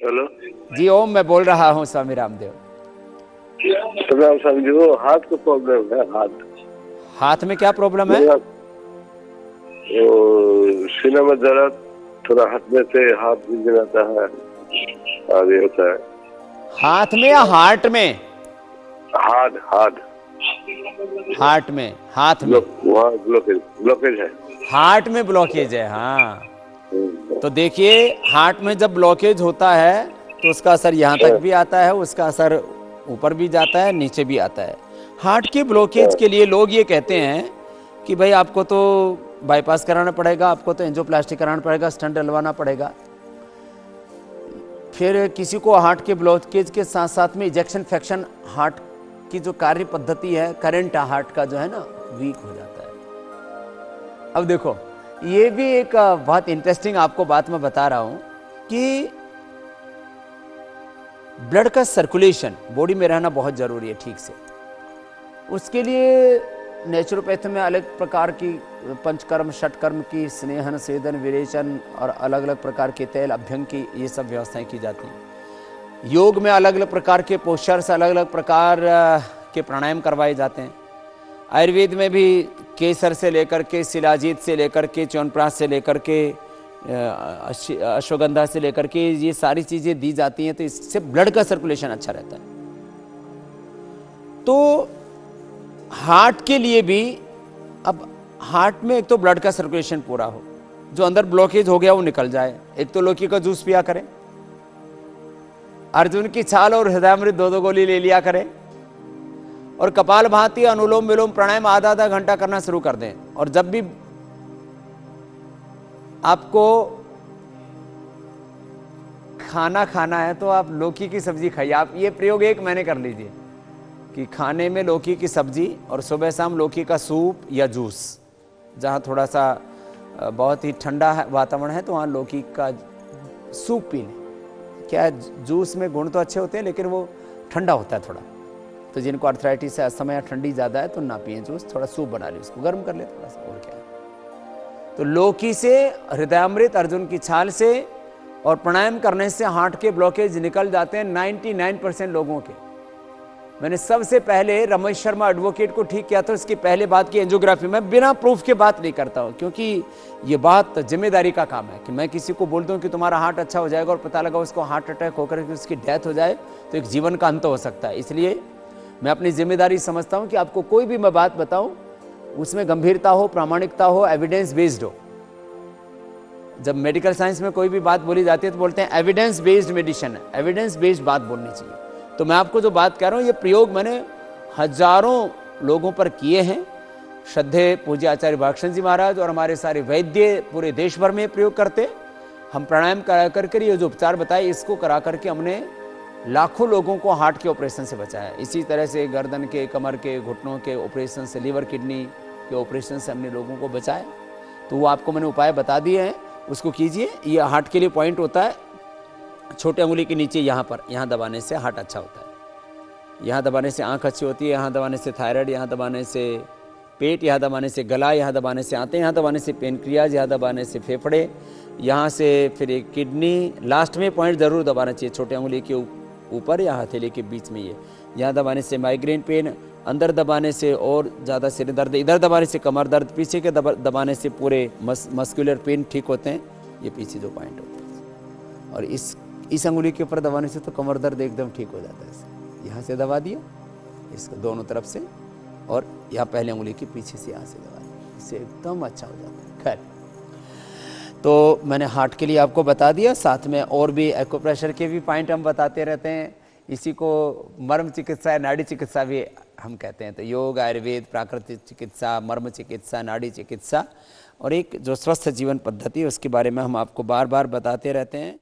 Hello. जी ओम, मैं बोल रहा हूँ स्वामी रामदेव। प्रणाम स्वामी जी। वो हाथ का प्रॉब्लम है। हाथ में क्या प्रॉब्लम है? मेरा वो सीने में दर्द, थोड़ा हटने से हाथ भी गिराता है और ये होता है। हाथ में या हार्ट में? हार्ड हार्ड हार्ट में, हाथ में। वहाँ ब्लॉकेज ब्लॉकेज है। हार्ट में ब्लॉकेज है, हाँ। तो देखिए, हार्ट में जब ब्लॉकेज होता है तो उसका असर यहाँ तक भी आता है, उसका असर ऊपर भी जाता है, नीचे भी आता है। हार्ट की ब्लॉकेज के लिए लोग ये कहते हैं कि भाई आपको तो बाईपास कराना पड़ेगा, आपको तो एंजियोप्लास्टी कराना पड़ेगा, स्टंट डलवाना पड़ेगा। फिर किसी को हार्ट के ब्लॉकेज के साथ साथ में इजेक्शन फ्रैक्शन, हार्ट की जो कार्य पद्धति है, करंट हार्ट का जो है ना, वीक हो जाता है। अब देखो, ये भी एक बहुत इंटरेस्टिंग आपको बात मैं बता रहा हूं कि ब्लड का सर्कुलेशन बॉडी में रहना बहुत जरूरी है ठीक से। उसके लिए नेचुरोपैथी में अलग प्रकार की पंचकर्म षटकर्म की स्नेहन सेदन विरेचन और अलग अलग प्रकार के तेल अभ्यंग की ये सब व्यवस्थाएं की जाती हैं। योग में अलग अलग प्रकार के पोस्चर्स, अलग अलग प्रकार के प्राणायाम करवाए जाते हैं। आयुर्वेद में भी केसर से लेकर के, शिलाजीत से लेकर के, च्यवनप्राश से लेकर के, अश्वगंधा से लेकर के ये सारी चीज़ें दी जाती हैं। तो इससे ब्लड का सर्कुलेशन अच्छा रहता है। तो हार्ट के लिए भी, अब हार्ट में एक तो ब्लड का सर्कुलेशन पूरा हो, जो अंदर ब्लॉकेज हो गया वो निकल जाए। एक तो लौकी का जूस पिया करें, अर्जुन की छाल और हृदयामृत 2-2 गोली ले लिया करें, और कपालभाति, अनुलोम विलोम प्राणायाम आधा आधा घंटा करना शुरू कर दें। और जब भी आपको खाना खाना है तो आप लौकी की सब्जी खाइए। आप ये प्रयोग 1 महीने कर लीजिए कि खाने में लौकी की सब्जी और सुबह शाम लौकी का सूप या जूस। जहाँ थोड़ा सा बहुत ही ठंडा वातावरण है तो वहाँ लौकी का सूप पी लें। क्या जूस में गुण तो अच्छे होते हैं लेकिन वो ठंडा होता है थोड़ा, तो जिनको अर्थराइटिस है, अस्थमा या ठंडी ज़्यादा है तो ना पिए जूस, थोड़ा सूप बना ले, उसको गर्म कर ले थोड़ा सा, और क्या है। तो लौकी से, हृदयामृत, अर्जुन की छाल से और प्राणायाम करने से हार्ट के ब्लॉकेज निकल जाते हैं 99% लोगों के। मैंने सबसे पहले रमेश शर्मा एडवोकेट को ठीक किया था, उसकी पहले बात की एंजियोग्राफी। मैं बिना प्रूफ के बात नहीं करता हूँ, क्योंकि ये बात जिम्मेदारी का काम है कि मैं किसी को बोल दूँ कि तुम्हारा हार्ट अच्छा हो जाएगा और पता लगा उसको हार्ट अटैक होकर के उसकी डेथ हो जाए तो एक जीवन का अंत हो सकता है। इसलिए मैं अपनी जिम्मेदारी समझता हूँ कि आपको कोई भी मैं बात बताऊँ उसमें गंभीरता हो, प्रामाणिकता हो, एविडेंस बेस्ड हो। जब मेडिकल साइंस में कोई भी बात बोली जाती है तो बोलते हैं एविडेंस बेस्ड मेडिसिन है, एविडेंस बेस्ड बात बोलनी चाहिए। तो मैं आपको जो बात कह रहा हूँ, ये प्रयोग मैंने हजारों लोगों पर किए हैं। श्रद्धेय पूज्य आचार्य भागचंद जी महाराज और हमारे सारे वैद्य पूरे देश भर में प्रयोग करते। हम प्राणायाम करा करके ये जो उपचार बताए इसको करा करके हमने लाखों लोगों को हार्ट के ऑपरेशन से बचाया। इसी तरह से गर्दन के, कमर के, घुटनों के ऑपरेशन से, लीवर किडनी के ऑपरेशन से हमने लोगों को बचाया। तो वो आपको मैंने उपाय बता दिए हैं, उसको कीजिए। ये हार्ट के लिए पॉइंट होता है, छोटे अंगुली के नीचे यहाँ पर, यहाँ दबाने से हार्ट अच्छा होता है। यहाँ दबाने से आँख अच्छी होती है, यहाँ दबाने से थायराइड, यहाँ दबाने से पेट, यहाँ दबाने से गला, यहाँ दबाने से आंतें, यहाँ दबाने से पेनक्रियाज, यहाँ दबाने से फेफड़े, यहाँ से फिर एक किडनी। लास्ट में पॉइंट ज़रूर दबाना चाहिए, छोटे अंगुली के ऊपर या हथेली के बीच में। ये यहाँ दबाने से माइग्रेन पेन, अंदर दबाने से और ज़्यादा सिर दर्द, इधर दबाने से कमर दर्द, पीछे के दबाने से पूरे मस्कुलर पेन ठीक होते हैं। ये पीछे जो पॉइंट होते हैं। और इस अंगुली के ऊपर दबाने से तो कमर दर्द एकदम ठीक हो जाता है। यहाँ से दबा दिया, इसको दोनों तरफ से, और यहाँ पहले अंगुली के पीछे से यहाँ से दबा दिया, इससे एकदम अच्छा हो जाता है। खैर, तो मैंने हार्ट के लिए आपको बता दिया, साथ में और भी एक्यूप्रेशर के भी पॉइंट हम बताते रहते हैं। इसी को मर्म चिकित्सा, नाड़ी चिकित्सा भी हम कहते हैं। तो योग, आयुर्वेद, प्राकृतिक चिकित्सा, मर्म चिकित्सा, नाड़ी चिकित्सा और एक जो स्वस्थ जीवन पद्धति है उसके बारे में हम आपको बार बार बताते रहते हैं।